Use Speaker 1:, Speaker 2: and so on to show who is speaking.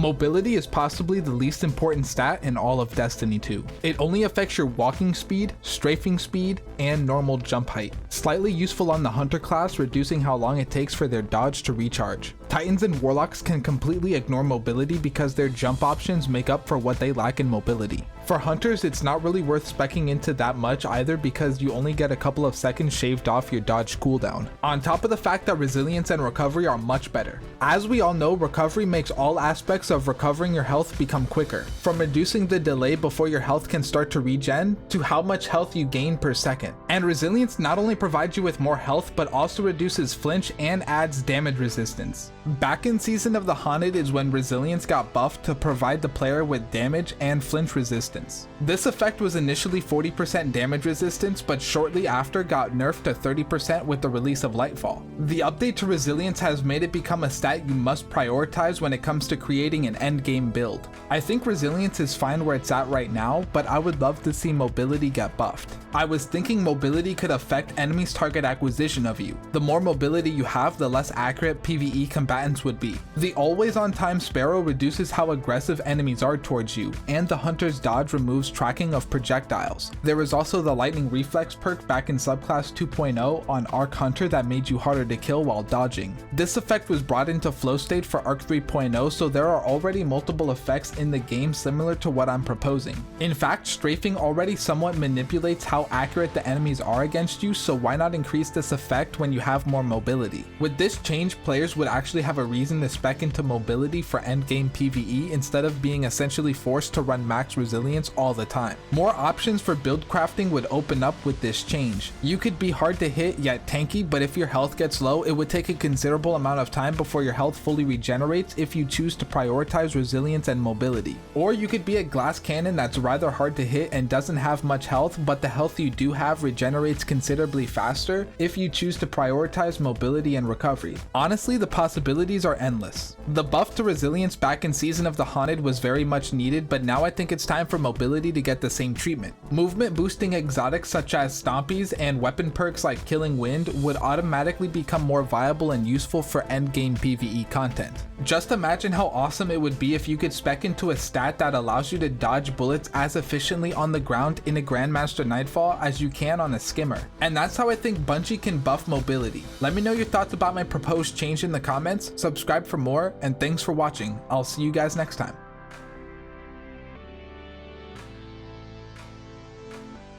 Speaker 1: Mobility is possibly the least important stat in all of Destiny 2. It only affects your walking speed, strafing speed, and normal jump height. Slightly useful on the Hunter class, reducing how long it takes for their dodge to recharge. Titans and Warlocks can completely ignore mobility because their jump options make up for what they lack in mobility. For Hunters, it's not really worth speccing into that much either because you only get a couple of seconds shaved off your dodge cooldown, on top of the fact that resilience and recovery are much better. As we all know, recovery makes all aspects of recovering your health become quicker, from reducing the delay before your health can start to regen to how much health you gain per second. And resilience not only provides you with more health but also reduces flinch and adds damage resistance. Back in Season of the Haunted is when resilience got buffed to provide the player with damage and flinch resistance. This effect was initially 40% damage resistance, but shortly after got nerfed to 30% with the release of Lightfall. The update to resilience has made it become a stat you must prioritize when it comes to creating an endgame build. I think resilience is fine where it's at right now, but I would love to see mobility get buffed. I was thinking mobility could affect enemies' target acquisition of you. The more mobility you have, the less accurate PvE combatants would be. The always on time Sparrow reduces how aggressive enemies are towards you, and the Hunter's dodge removes tracking of projectiles. There is also the lightning reflex perk back in subclass 2.0 on Arc Hunter that made you harder to kill while dodging. This effect was brought into flow state for Arc 3.0, so there are already multiple effects in the game similar to what I'm proposing. In fact, strafing already somewhat manipulates how accurate the enemies are against you, so why not increase this effect when you have more mobility? With this change, players would actually have a reason to spec into mobility for endgame PvE instead of being essentially forced to run max resilience all the time. More options for build crafting would open up with this change. You could be hard to hit yet tanky, but if your health gets low, it would take a considerable amount of time before your health fully regenerates if you choose to prioritize resilience and mobility. Or you could be a glass cannon that's rather hard to hit and doesn't have much health, but the health you do have regenerates considerably faster if you choose to prioritize mobility and recovery. Honestly, the possibilities are endless. The buff to resilience back in Season of the Haunted was very much needed, but now I think it's time for mobility to get the same treatment. Movement boosting exotics such as Stompies and weapon perks like Killing Wind would automatically become more viable and useful for endgame PvE content. Just imagine how awesome it would be if you could spec into a stat that allows you to dodge bullets as efficiently on the ground in a Grandmaster Nightfall as you can on a skimmer. And that's how I think Bungie can buff mobility. Let me know your thoughts about my proposed change in the comments, subscribe for more, and thanks for watching. I'll see you guys next time.